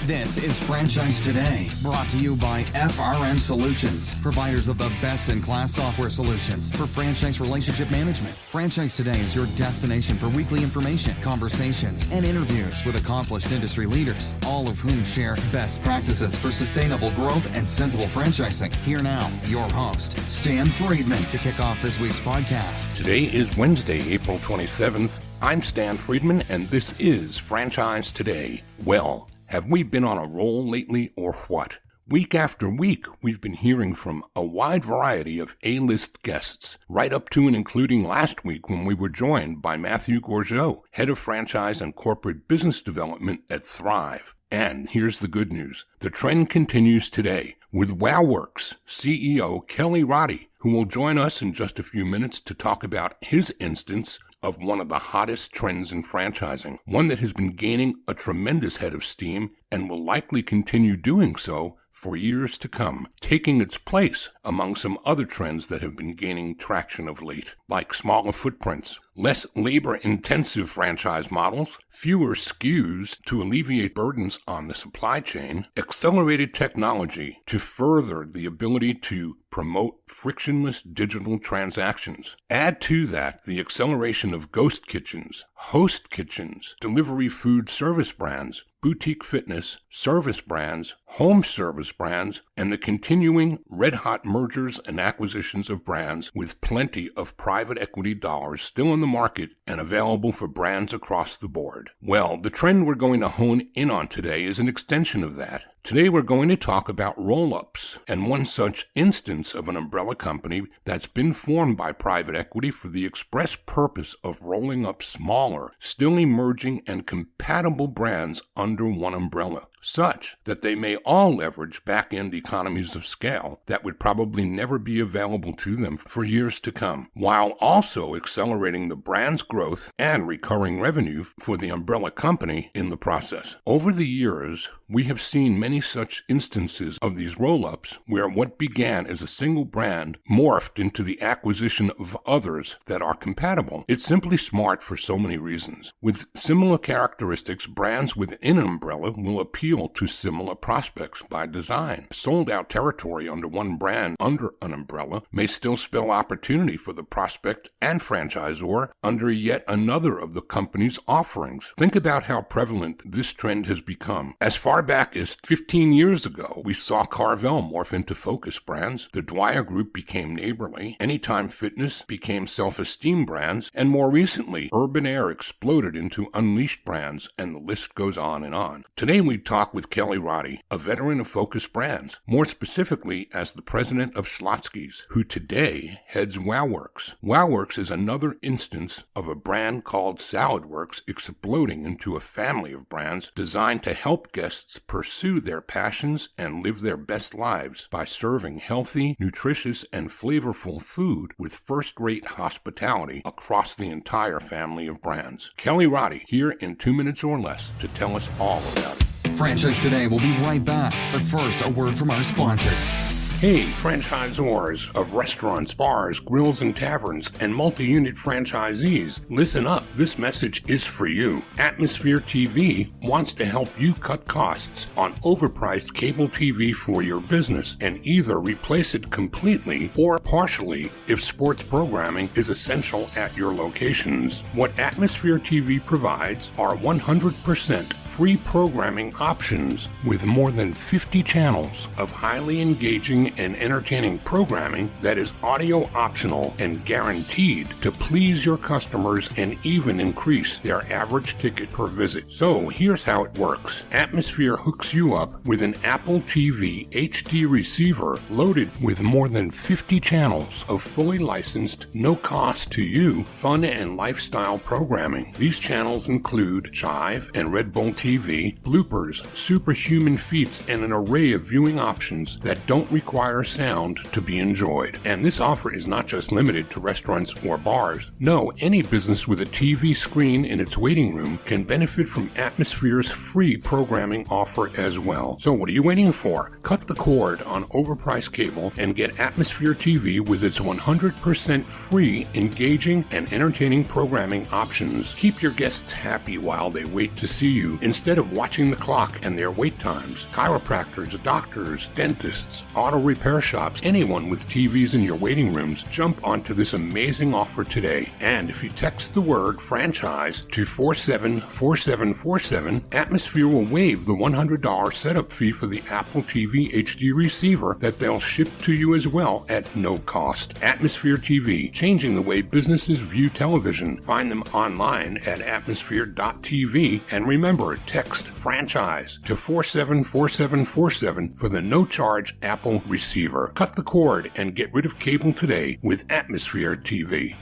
This is Franchise Today, brought to you by FRM Solutions, providers of the best-in-class software solutions for franchise relationship management. Franchise Today is your destination for weekly information, conversations, and interviews with accomplished industry leaders, all of whom share best practices for sustainable growth and sensible franchising. Here now, your host, Stan Friedman, to kick off this week's podcast. Today is Wednesday, April 27th. I'm Stan Friedman, and this is Franchise Today. Well, have we been on a roll lately or what? Week after week, we've been hearing from a wide variety of A-list guests, right up to and including last week when we were joined by Matthew Gourgeot, Head of Franchise and Corporate Business Development at Thrive. And here's the good news. The trend continues today with WOWorks CEO Kelly Roddy, who will join us in just a few minutes to talk about his instance of one of the hottest trends in franchising, one that has been gaining a tremendous head of steam and will likely continue doing so for years to come, taking its place among some other trends that have been gaining traction of late, like smaller footprints, less labor-intensive franchise models, fewer SKUs to alleviate burdens on the supply chain, accelerated technology to further the ability to promote frictionless digital transactions. Add to that the acceleration of ghost kitchens, host kitchens, delivery food service brands, boutique fitness, service brands, home service brands, and the continuing red-hot mergers and acquisitions of brands with plenty of private equity dollars still in the market and available for brands across the board. Well, the trend we're going to hone in on today is an extension of that. Today we're going to talk about rollups and one such instance of an umbrella company that's been formed by private equity for the express purpose of rolling up smaller, still emerging and compatible brands under one umbrella, such that they may all leverage back-end economies of scale that would probably never be available to them for years to come, while also accelerating the brand's growth and recurring revenue for the umbrella company in the process. Over the years, we have seen many such instances of these roll-ups where what began as a single brand morphed into the acquisition of others that are compatible. It's simply smart for so many reasons. With similar characteristics, brands within an umbrella will appeal to similar prospects by design. Sold-out territory under one brand under an umbrella may still spell opportunity for the prospect and franchisor under yet another of the company's offerings. Think about how prevalent this trend has become. As far back as 15 years ago, we saw Carvel morph into Focus brands, the Dwyer Group became Neighborly, Anytime Fitness became Self-Esteem brands, and more recently, Urban Air exploded into Unleashed brands, and the list goes on and on. Today we talk with Kelly Roddy, a veteran of Focus brands, more specifically as the President of Shlotzky's, who today heads WOWorks. WOWorks is another instance of a brand called Saladworks exploding into a family of brands designed to help guests pursue their passions and live their best lives by serving healthy, nutritious, and flavorful food with first-rate hospitality across the entire family of brands. Kelly Roddy here in 2 minutes or less to tell us all about it. Franchise Today will be right back, but first, a word from our sponsors. Hey, franchisors of restaurants, bars, grills, and taverns, and multi-unit franchisees, listen up. This message is for you. Atmosphere TV wants to help you cut costs on overpriced cable TV for your business and either replace it completely or partially if sports programming is essential at your locations. What Atmosphere TV provides are 100% free programming options with more than 50 channels of highly engaging and entertaining programming that is audio optional and guaranteed to please your customers and even increase their average ticket per visit. So here's how it works. Atmosphere hooks you up with an Apple TV HD receiver loaded with more than 50 channels of fully licensed, no cost to you, fun and lifestyle programming. These channels include Jive and Red Bull TV, bloopers, superhuman feats, and an array of viewing options that don't require sound to be enjoyed. And this offer is not just limited to restaurants or bars. No, any business with a TV screen in its waiting room can benefit from Atmosphere's free programming offer as well. So what are you waiting for? Cut the cord on overpriced cable and get Atmosphere TV with its 100% free, engaging, and entertaining programming options. Keep your guests happy while they wait to see you in Instead of watching the clock and their wait times, chiropractors, doctors, dentists, auto repair shops, anyone with TVs in your waiting rooms, jump onto this amazing offer today. And if you text the word franchise to 474747, Atmosphere will waive the $100 setup fee for the Apple TV HD receiver that they'll ship to you as well at no cost. Atmosphere TV, changing the way businesses view television. Find them online at atmosphere.tv, and remember, text franchise to 474747 for the no-charge Apple receiver. Cut the cord and get rid of cable today with Atmosphere TV.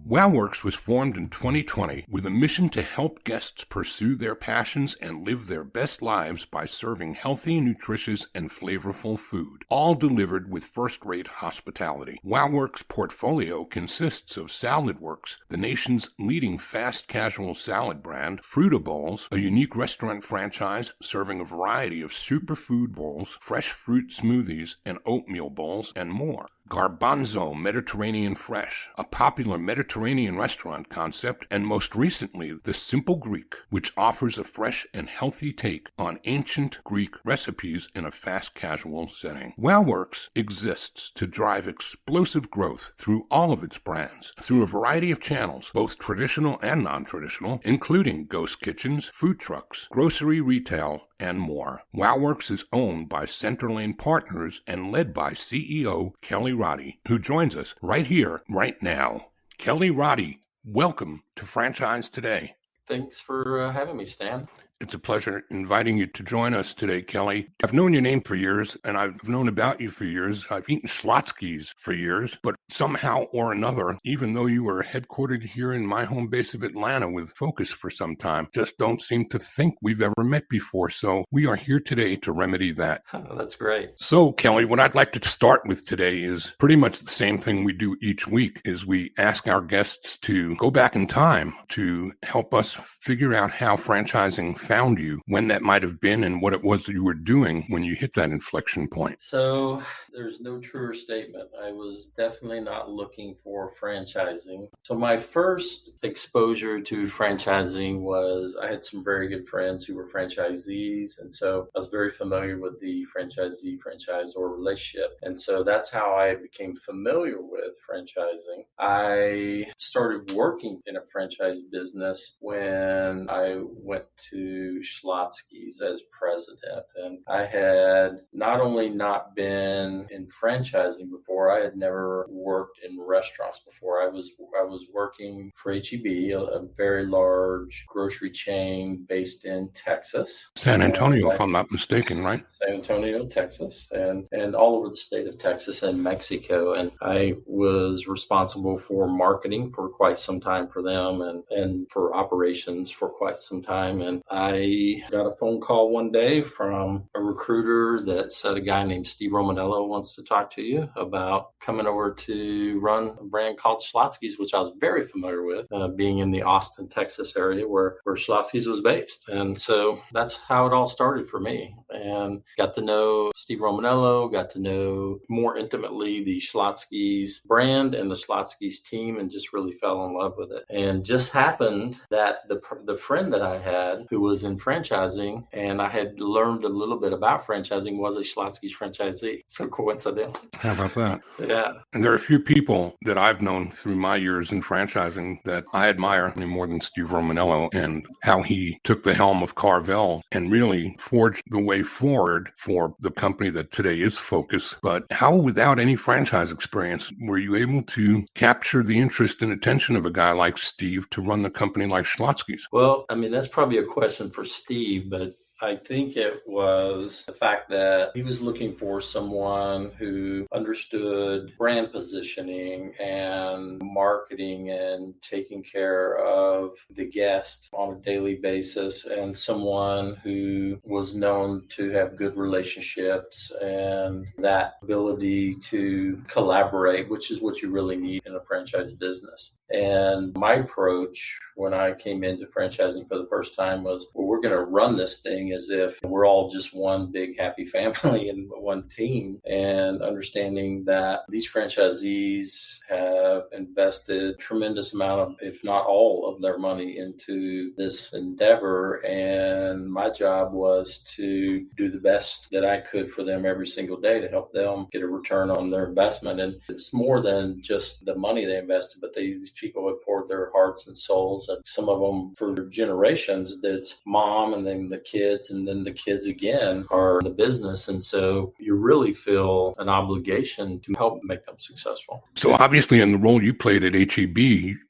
WOWorks was formed in 2020 with a mission to help guests pursue their passions and live their best lives by serving healthy, nutritious, and flavorful food, all delivered with first-rate hospitality. WOWorks' portfolio consists of Saladworks, the nation's leading fast casual salad brand, Frutta Bowls, a unique restaurant franchise serving a variety of superfood bowls, fresh fruit smoothies, and oatmeal bowls, and more. Garbanzo Mediterranean Fresh, a popular Mediterranean restaurant concept, and most recently, The Simple Greek, which offers a fresh and healthy take on ancient Greek recipes in a fast casual setting. WOWworks exists to drive explosive growth through all of its brands, through a variety of channels, both traditional and non-traditional, including ghost kitchens, food trucks, grocery retail, and more. WOWworks is owned by Centerlane Partners and led by CEO Kelly Roddy, who joins us right here, right now. Kelly Roddy, welcome to Franchise Today. Thanks for having me, Stan. It's a pleasure inviting you to join us today, Kelly. I've known your name for years, and I've known about you for years. I've eaten Shlotzky's for years, but somehow or another, even though you were headquartered here in my home base of Atlanta with Focus for some time, just don't seem to think we've ever met before. So we are here today to remedy that. Oh, that's great. So, Kelly, what I'd like to start with today is pretty much the same thing we do each week, is we ask our guests to go back in time to help us figure out how franchising found you, when that might have been, and what it was that you were doing when you hit that inflection point. So there's no truer statement. I was definitely not looking for franchising. So my first exposure to franchising was I had some very good friends who were franchisees. And so I was very familiar with the franchisee-franchisor relationship. And so that's how I became familiar with franchising. I started working in a franchise business when I went to Shlotzky's as president. And I had not only not been in franchising before, I had never worked in restaurants before. I was working for HEB, a very large grocery chain based in Texas. San Antonio, if I'm not mistaken, right? San Antonio, Texas, and all over the state of Texas and Mexico. And I was responsible for marketing for quite some time for them and for operations for quite some time. And I got a phone call one day from a recruiter that said a guy named Steve Romanello wants to talk to you about coming over to run a brand called Shlotzky's, which I was very familiar with, being in the Austin, Texas area where Shlotzky's was based. And so that's how it all started for me. And got to know Steve Romanello, got to know more intimately the Shlotzky's brand and the Shlotzky's team, and just really fell in love with it. And just happened that the friend that I had who was in franchising, and I had learned a little bit about franchising, was a Shlotzky's franchisee. So coincidental. How about that? Yeah. And there are a few people that I've known through my years in franchising that I admire any more than Steve Romanello, and how he took the helm of Carvel and really forged the way forward for the company that today is Focus. But how, without any franchise experience, were you able to capture the interest and attention of a guy like Steve to run the company like Shlotzky's? Well, I mean, that's probably a question for Steve, but I think it was the fact that he was looking for someone who understood brand positioning and marketing and taking care of the guest on a daily basis, and someone who was known to have good relationships and that ability to collaborate, which is what you really need in a franchise business. And my approach when I came into franchising for the first time was, well, we're going to run this thing operating as if we're all just one big happy family and one team, and understanding that these franchisees have invested tremendous amount of, if not all of their money into this endeavor. And my job was to do the best that I could for them every single day to help them get a return on their investment. And it's more than just the money they invested, but these people have poured their hearts and souls, and some of them for generations. That's mom and then the kids and then the kids again are in the business. And so you really feel an obligation to help make them successful. So obviously in the role you played at HEB,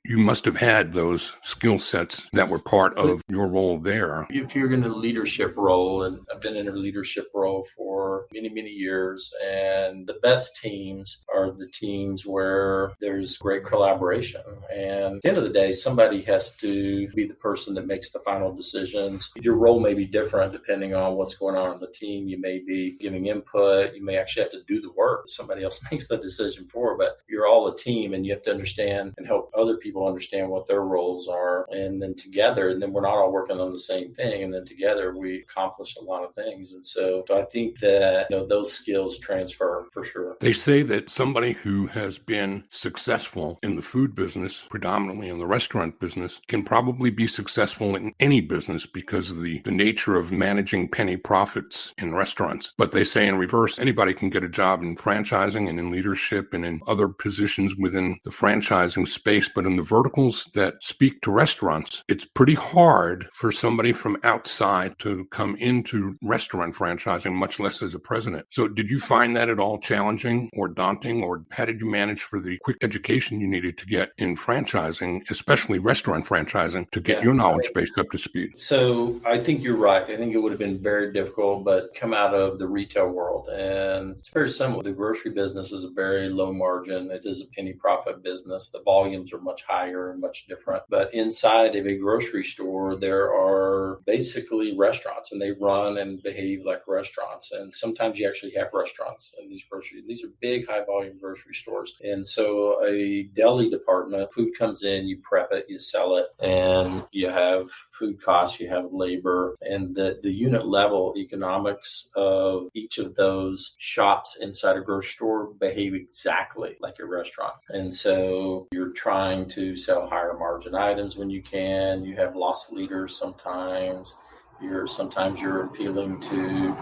you must have had those skill sets that were part of your role there. If you're in a leadership role, and I've been in a leadership role for many, many years, and the best teams are the teams where there's great collaboration. And at the end of the day, somebody has to be the person that makes the final decisions. Your role may be different depending on what's going on in the team. You may be giving input. You may actually have to do the work. Somebody else makes the decision for, but you're all a team, and you have to understand and help other people understand what their roles are. And then together, and then we're not all working on the same thing. And then together we accomplish a lot of things. And so I think that those skills transfer for sure. They say that somebody who has been successful in the food business, predominantly in the restaurant business, can probably be successful in any business because of the nature of managing penny profits in restaurants. But they say in reverse, anybody can get a job in franchising and in leadership and in other positions within the franchising space. But in the verticals that speak to restaurants, it's pretty hard for somebody from outside to come into restaurant franchising, much less as a president. So did you find that at all challenging or daunting, or how did you manage for the quick education you needed to get in franchising, especially restaurant franchising, to get your knowledge base up to speed? So I think you're right. I think it would have been very difficult, but come out of the retail world, and it's very similar. The grocery business is a very low margin. It is a penny profit business. The volumes are much higher and much different. But inside of a grocery store, there are basically restaurants, and they run and behave like restaurants. And sometimes you actually have restaurants in these grocery. These are big, high volume grocery stores. And so a deli department, food comes in, you prep it, you sell it, and you have food costs, you have labor, and the unit level economics of each of those shops inside a grocery store behave exactly like a restaurant. And so you're trying to sell higher margin items when you can. You have loss leaders sometimes. Sometimes you're appealing to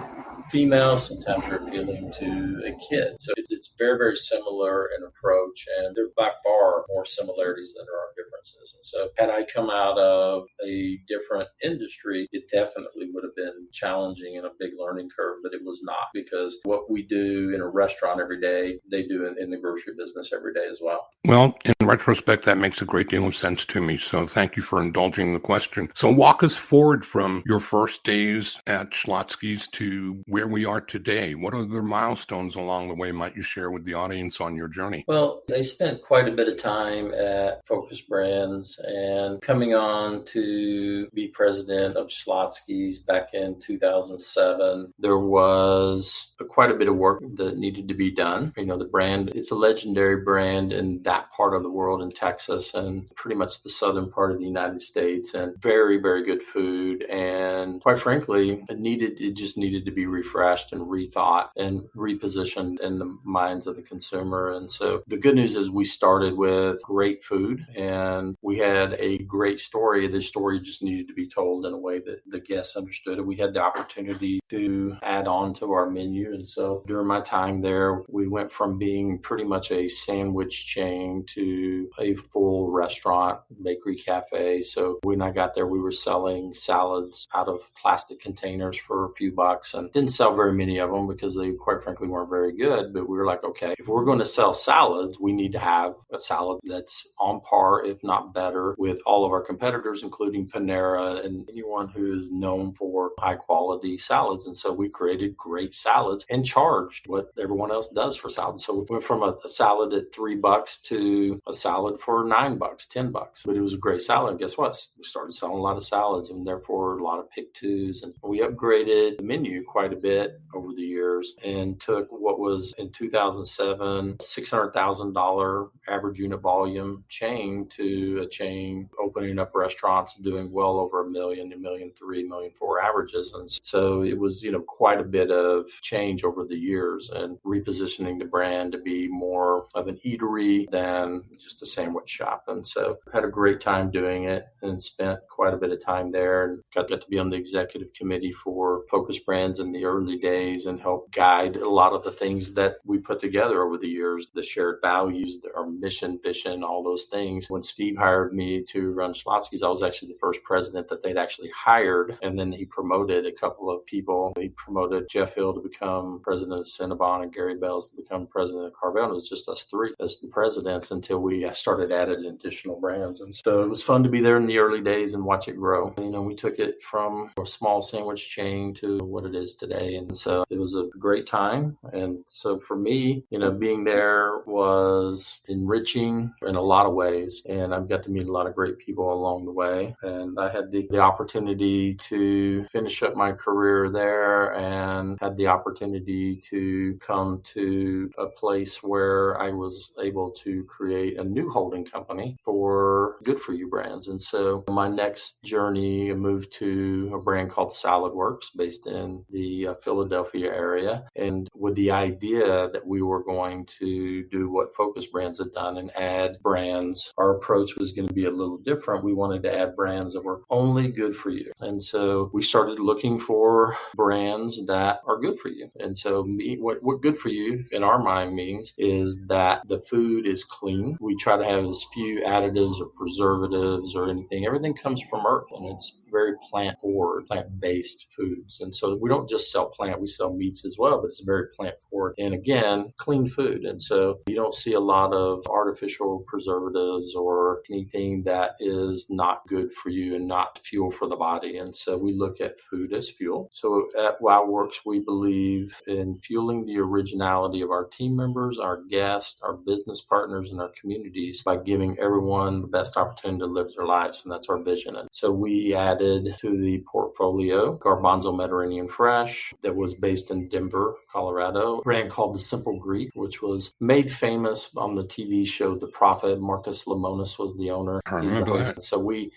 females, sometimes you're appealing to a kid. So it's very, very similar in approach, and there are by far more similarities than there are differences. And so had I come out of a different industry, it definitely would have been challenging and a big learning curve, but it was not, because what we do in a restaurant every day, they do in the grocery business every day as well. Well, in retrospect, that makes a great deal of sense to me. So thank you for indulging the question. So walk us forward from your first days at Shlotzky's to where we are today. What other milestones along the way might you share with the audience on your journey? Well, I spent quite a bit of time at Focus Brands, and coming on to be president of Shlotzky's back in 2007, there was quite a bit of work that needed to be done. The brand, it's a legendary brand in that part of the world, in Texas and pretty much the southern part of the United States, and very, very good food. And quite frankly, it just needed to be refreshed and rethought and repositioned in the minds of the consumer. And so the good news is we started with great food, and we had a great story. The story just needed to be told in a way that the guests understood it. We had the opportunity to add on to our menu. And so during my time there, we went from being pretty much a sandwich chain to a full restaurant, bakery, cafe. So when I got there, we were selling salads out of plastic containers for a few bucks, and didn't sell very many of them because they quite frankly weren't very good. But we were like, okay, if we're going to sell salads, we need to have a salad that's on par, if not better, with all of our competitors, including Panera and anyone who is known for high quality salads. And so we created great salads and charged what everyone else does for salads. So we went from a salad at $3 to a salad for $9, $10. But it was a great salad. And guess what? We started selling a lot of salads, and therefore a lot of pick twos. And we upgraded the menu quite a bit over the years and took what was in 2007, $600,000 average unit volume chain to a chain opening up restaurants doing well over $1 million, $1.3 million, $1.4 million averages. And so it was, quite a bit of change over the years and repositioning the brand to be more of an eatery than just a sandwich shop. And so had a great time doing it and spent quite a bit of time there and got to be on the executive committee for Focus Brands in the early days and help guide a lot of the things that we put together over the years, the shared values, our mission, vision, all those things. When Steve hired me to run Shlotzky's, I was actually the first president that they'd actually hired. And then he promoted a couple of people. He promoted Jeff Hill to become president of Cinnabon and Gary Bells to become president of Carvel. It was just us three as the presidents until we started adding additional brands. And so it was fun to be there in the early days and watch it grow. We took it from a small sandwich chain to what it is today. And so it was a great time. And so for me, being there was enriching in a lot of ways. And I've got to meet a lot of great people along the way. And I had the opportunity to finish up my career there and had the opportunity to come to a place where I was able to create a new holding company for good for you brands. And so my next journey, I moved to a brand called Saladworks based in the Philadelphia area. And with the idea that we were going to do what Focus Brands had done and add brands, our approach was going to be a little different. We wanted to add brands that were only good for you. And so we started looking for brands that are good for you. And so what good for you in our mind means is that the food is clean. We try to have as few additives or preservatives or anything. Everything comes from earth and it's very plant-forward, plant-based foods. And so we don't just sell plant, we sell meats as well, but it's very plant-forward. And again, clean food. And so you don't see a lot of artificial preservatives or anything that is not good for you and not fuel for the body. And so we look at food as fuel. So at WOWorks, we believe in fueling the originality of our team members, our guests, our business partners, and our communities by giving everyone the best opportunity to live their lives. And that's our vision. And so we added to the portfolio Garbanzo Mediterranean Fresh that was based in Denver, Colorado, a brand called The Simple Greek, which was made famous on the TV show The Prophet. Marcus Lemonis was the owner. I remember that. So we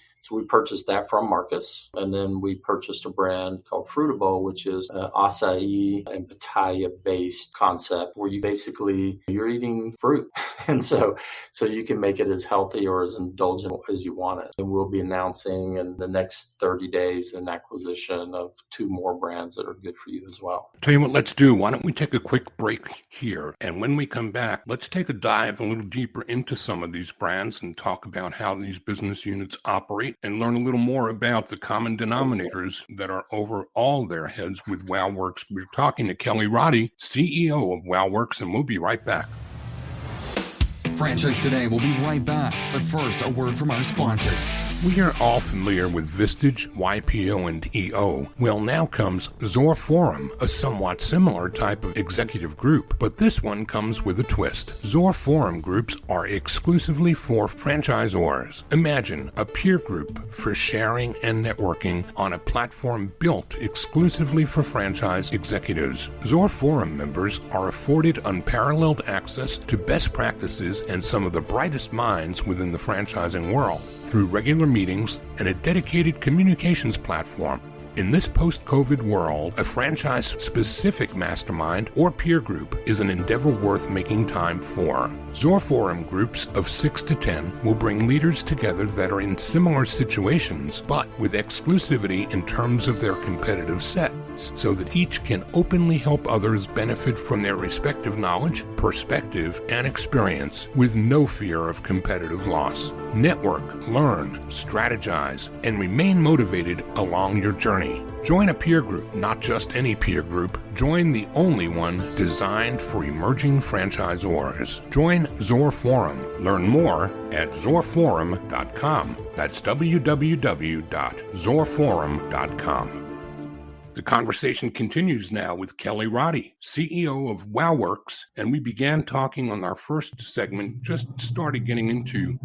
purchased that from Marcus, and then we purchased a brand called Frutta Bowl, which is an acai and pitaya-based concept where you're eating fruit. And so you can make it as healthy or as indulgent as you want it. And we'll be announcing in the next 30 days an acquisition of 2 more brands that are good for you as well. Tell you what, let's do. Why don't we take a quick break here? And when we come back, let's take a dive a little deeper into some of these brands and talk about how these business units operate and learn a little more about the common denominators that are over all their heads with WOWorks. We're talking to Kelly Roddy, CEO of WOWorks, and we'll be right back. Franchise Today will be right back, but first, a word from our sponsors. We are all familiar with Vistage, YPO, and EO. Well, now comes Zorforum, a somewhat similar type of executive group, but this one comes with a twist. Zorforum groups are exclusively for franchisors. Imagine a peer group for sharing and networking on a platform built exclusively for franchise executives. Zorforum members are afforded unparalleled access to best practices and some of the brightest minds within the franchising world through regular meetings and a dedicated communications platform. In this post-COVID world, a franchise-specific mastermind or peer group is an endeavor worth making time for. Zorforum groups of 6 to 10 will bring leaders together that are in similar situations, but with exclusivity in terms of their competitive sets, so that each can openly help others benefit from their respective knowledge, perspective, and experience with no fear of competitive loss. Network, learn, strategize, and remain motivated along your journey. Join a peer group, not just any peer group. Join the only one designed for emerging franchisors. Join Zorforum. Learn more at zorforum.com. That's www.zorforum.com. The conversation continues now with Kelly Roddy, CEO of WOWorks, and we began talking on our first segment, just started getting into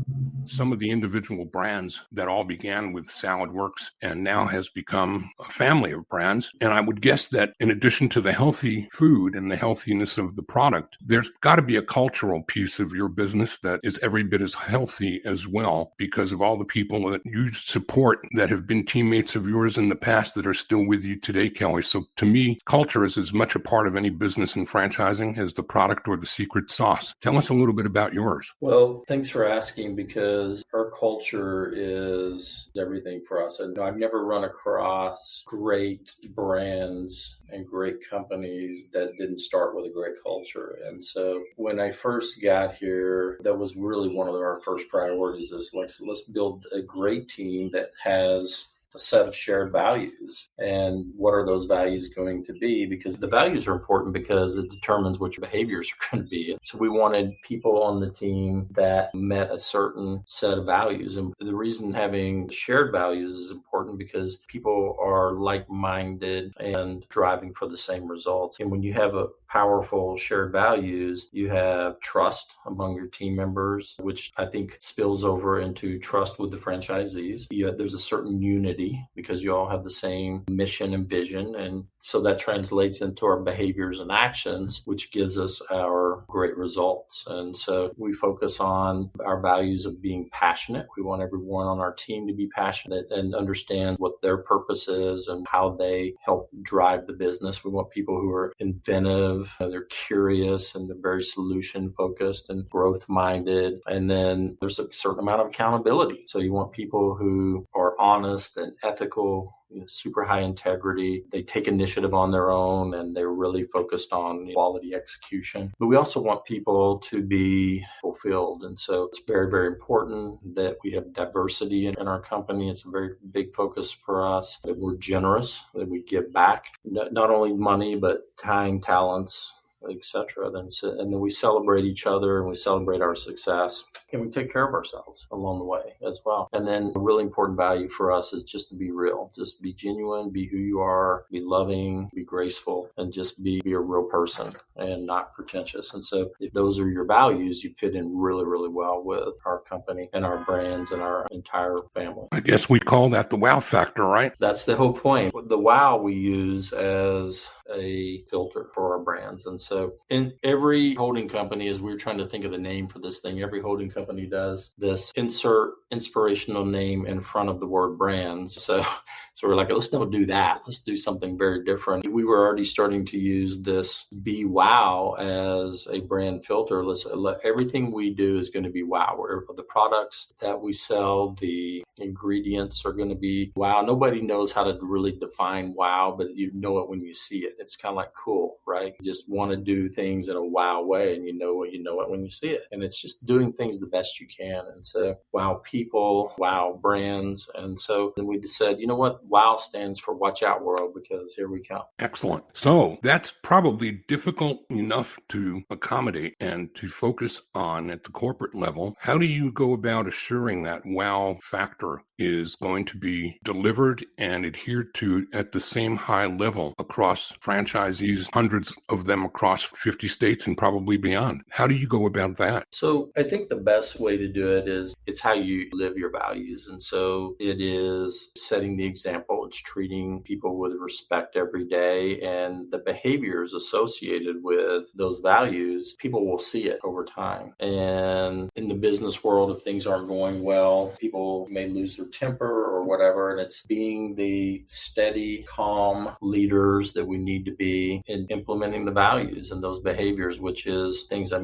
some of the individual brands that all began with Saladworks and now has become a family of brands. And I would guess that in addition to the healthy food and the healthiness of the product, there's got to be a cultural piece of your business that is every bit as healthy as well, because of all the people that you support that have been teammates of yours in the past that are still with you today, Kelly. So to me, culture is as much a part of any business in franchising as the product or the secret sauce. Tell us a little bit about yours. Well, thanks for asking, because our culture is everything for us. And I've never run across great brands and great companies that didn't start with a great culture. And so when I first got here, that was really one of our first priorities is let's build a great team that has a set of shared values. And what are those values going to be? Because the values are important because it determines what your behaviors are going to be. So we wanted people on the team that met a certain set of values. And the reason having shared values is important because people are like-minded and driving for the same results. And when you have a powerful shared values, you have trust among your team members, which I think spills over into trust with the franchisees. There's a certain unity because you all have the same mission and vision. And so that translates into our behaviors and actions, which gives us our great results. And so we focus on our values of being passionate. We want everyone on our team to be passionate and understand what their purpose is and how they help drive the business. We want people who are inventive, they're curious, and they're very solution focused and growth minded. And then there's a certain amount of accountability. So you want people who are honest and ethical, super high integrity. They take initiative on their own and they're really focused on quality execution. But we also want people to be fulfilled. And so it's very, very important that we have diversity in our company. It's a very big focus for us, that we're generous, that we give back, not only money, but time, talents, etc. And then we celebrate each other and we celebrate our success, and we take care of ourselves along the way as well. And then a really important value for us is just to be real, just be genuine, be who you are, be loving, be graceful, and just be a real person and not pretentious. And so if those are your values, you fit in really, really well with our company and our brands and our entire family. I guess we call that the wow factor, right? That's the whole point. The wow we use as a filter for our brands. And so in every holding company, as we're trying to think of the name for this thing, every holding company does this insert inspirational name in front of the word brands. So we're like, let's don't do that. Let's do something very different. We were already starting to use this be wow as a brand filter. Everything we do is going to be wow. The products that we sell, the ingredients are going to be wow. Nobody knows how to really define wow, but you know it when you see it. It's kind of like cool, right? You just want to do things in a wow way, and you know it when you see it. And it's just doing things the best you can. And so wow people, wow brands. And so then we said, you know what? WOW stands for Watch Out World, because here we come. Excellent. So that's probably difficult enough to accommodate and to focus on at the corporate level. How do you go about assuring that wow factor is going to be delivered and adhered to at the same high level across franchisees, hundreds of them across 50 states and probably beyond? How do you go about that? So I think the best way to do it is it's how you live your values. And so it is setting the example. It's treating people with respect every day, and the behaviors associated with those values, people will see it over time. And in the business world, if things aren't going well, people may lose their temper or whatever. And it's being the steady, calm leaders that we need to be in implementing the values and those behaviors, which is things I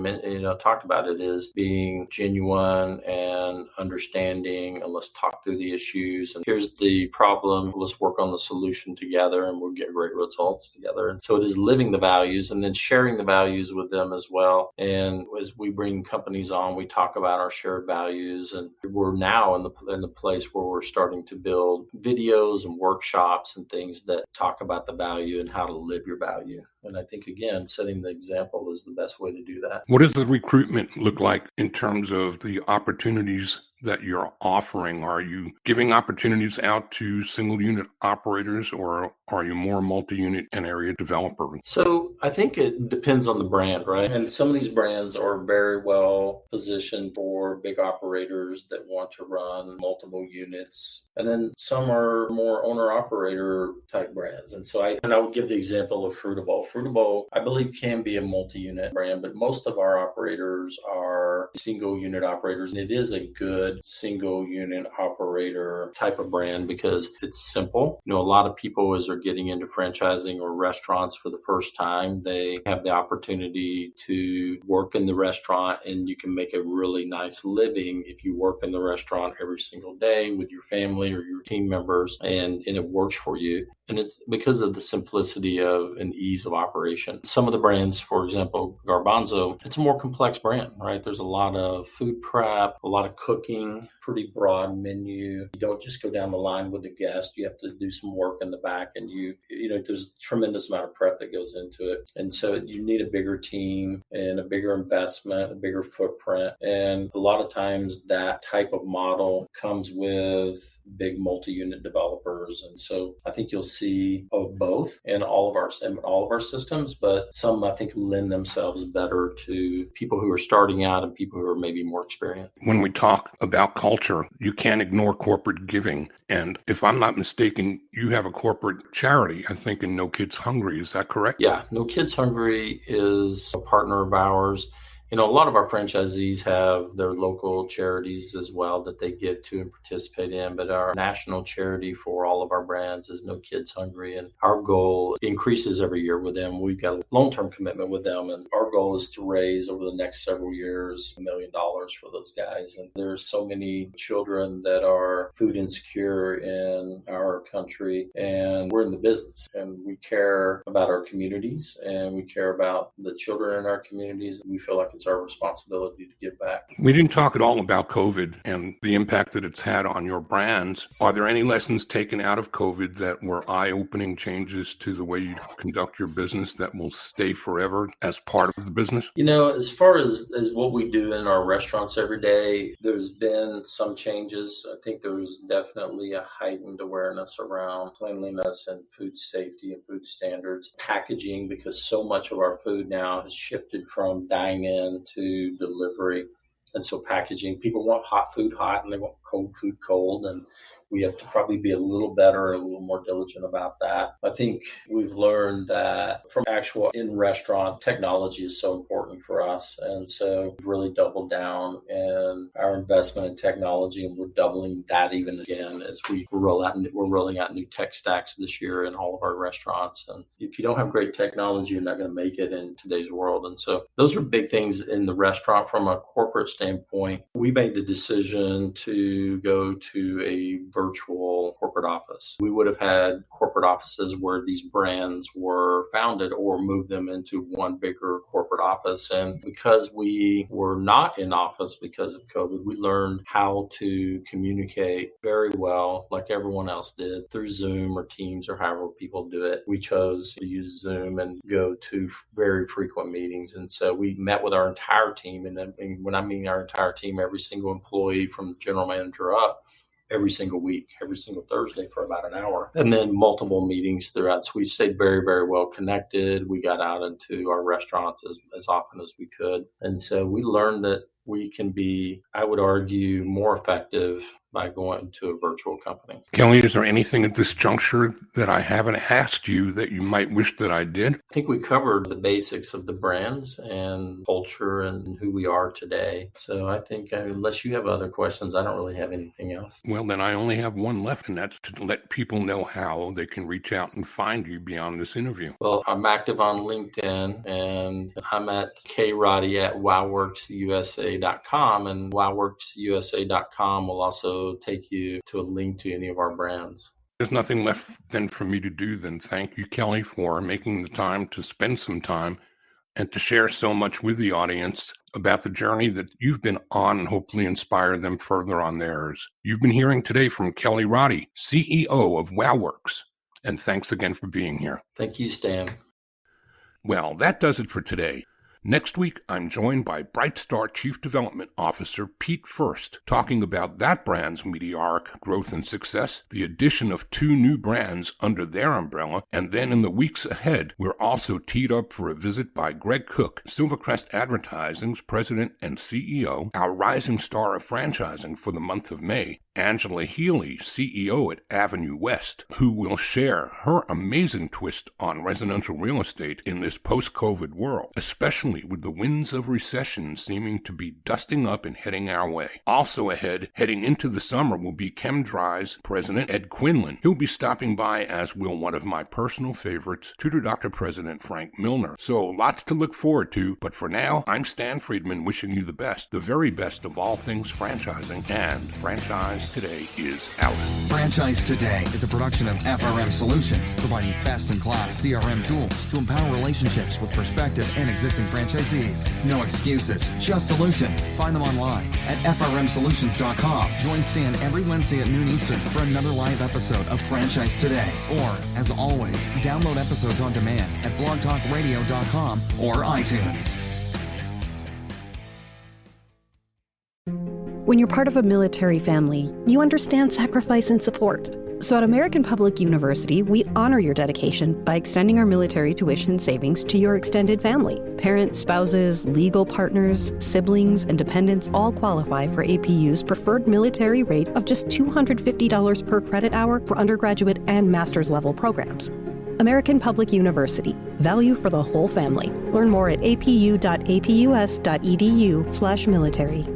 talked about. It is being genuine and understanding, and let's talk through the issues. And here's the problem. Let's work on the solution together, and we'll get great results together. And so it is living the values and then sharing the values with them as well. And as we bring companies on, we talk about our shared values, and we're now in the place where we're starting to build videos and workshops and things that talk about the value and how to live your value. And I think, again, setting the example is the best way to do that. What does the recruitment look like in terms of the opportunities that you're offering? Are you giving opportunities out to single unit operators, or are you more multi-unit and area developer? So I think it depends on the brand, right? And some of these brands are very well positioned for big operators that want to run multiple units. And then some are more owner operator type brands. And so I would give the example of Frutta Bowl. Frutta Bowl, I believe, can be a multi-unit brand, but most of our operators are single unit operators. And it is a good single unit operator type of brand because it's simple. A lot of people, as they're getting into franchising or restaurants for the first time, they have the opportunity to work in the restaurant, and you can make a really nice living if you work in the restaurant every single day with your family or your team members, and it works for you. And it's because of the simplicity of and ease of operation. Some of the brands, for example, Garbanzo, it's a more complex brand, right? There's a lot of food prep, a lot of cooking, pretty broad menu. You don't just go down the line with the guest. You have to do some work in the back, and there's a tremendous amount of prep that goes into it. And so you need a bigger team and a bigger investment, a bigger footprint. And a lot of times that type of model comes with big multi-unit developers. And so I think you'll see of both in all of our systems, but some I think lend themselves better to people who are starting out and people who are maybe more experienced. When we talk about culture, you can't ignore corporate giving. And if I'm not mistaken, you have a corporate charity, I think, in No Kids Hungry. Is that correct? Yeah. No Kids Hungry is a partner of ours. A lot of our franchisees have their local charities as well that they give to and participate in, but our national charity for all of our brands is No Kids Hungry, and our goal increases every year with them. We've got a long-term commitment with them, and our goal is to raise over the next several years $1 million for those guys. And there's so many children that are food insecure in our country, and we're in the business, and we care about our communities, and we care about the children in our communities. We feel like it's our responsibility to give back. We didn't talk at all about COVID and the impact that it's had on your brands. Are there any lessons taken out of COVID that were eye-opening changes to the way you conduct your business that will stay forever as part of the business? As far as what we do in our restaurants every day, there's been some changes. I think there was definitely a heightened awareness around cleanliness and food safety and food standards. Packaging, because so much of our food now has shifted from dine-in to delivery. And so packaging, people want hot food hot and they want cold food cold. And we have to probably be a little better and a little more diligent about that. I think we've learned that from actual in-restaurant, technology is so important for us. And so we've really doubled down in our investment in technology, and we're doubling that even again as we're rolling out new tech stacks this year in all of our restaurants. And if you don't have great technology, you're not going to make it in today's world. And so those are big things in the restaurant. From a corporate standpoint, we made the decision to go to a virtual corporate office. We would have had corporate offices where these brands were founded or moved them into one bigger corporate office. And because we were not in office because of COVID, we learned how to communicate very well, like everyone else did, through Zoom or Teams or however people do it. We chose to use Zoom and go to very frequent meetings. And so we met with our entire team. And when I mean our entire team, every single employee from the general manager up, every single week, every single Thursday for about an hour, and then multiple meetings throughout. So we stayed very, very well connected. We got out into our restaurants as often as we could. And so we learned that we can be, I would argue, more effective by going to a virtual company. Kelly, is there anything at this juncture that I haven't asked you that you might wish that I did? I think we covered the basics of the brands and culture and who we are today. So I think unless you have other questions, I don't really have anything else. Well, then I only have one left, and that's to let people know how they can reach out and find you beyond this interview. Well, I'm active on LinkedIn, and I'm at Roddy at WOWorksUSA.com, and WOWorksUSA.com will also take you to a link to any of our brands. There's nothing left then for me to do than thank you, Kelly, for making the time to spend some time and to share so much with the audience about the journey that you've been on and hopefully inspire them further on theirs. You've been hearing today from Kelly Roddy, CEO of WOWorks, and thanks again for being here. Thank you, Stan. Well, that does it for today. Next week, I'm joined by Bright Star Chief Development Officer Pete First, talking about that brand's meteoric growth and success, the addition of 2 new brands under their umbrella, and then in the weeks ahead, we're also teed up for a visit by Greg Cook, Silvercrest Advertising's President and CEO, our rising star of franchising for the month of May, Angela Healy, CEO at Avenue West, who will share her amazing twist on residential real estate in this post-COVID world, especially with the winds of recession seeming to be dusting up and heading our way. Also ahead, heading into the summer, will be ChemDry's President Ed Quinlan. He'll be stopping by, as will one of my personal favorites, Tutor Dr. President Frank Milner. So lots to look forward to, but for now, I'm Stan Friedman wishing you the best, the very best of all things franchising, and Franchise Today is out. Franchise Today is a production of FRM Solutions, providing best-in-class CRM tools to empower relationships with prospective and existing franchisees. No excuses, just solutions. Find them online at frmsolutions.com. Join Stan every Wednesday at noon Eastern for another live episode of Franchise Today. Or, as always, download episodes on demand at blogtalkradio.com or iTunes. When you're part of a military family, you understand sacrifice and support. So at American Public University, we honor your dedication by extending our military tuition savings to your extended family. Parents, spouses, legal partners, siblings, and dependents all qualify for APU's preferred military rate of just $250 per credit hour for undergraduate and master's level programs. American Public University. Value for the whole family. Learn more at apu.apus.edu/military.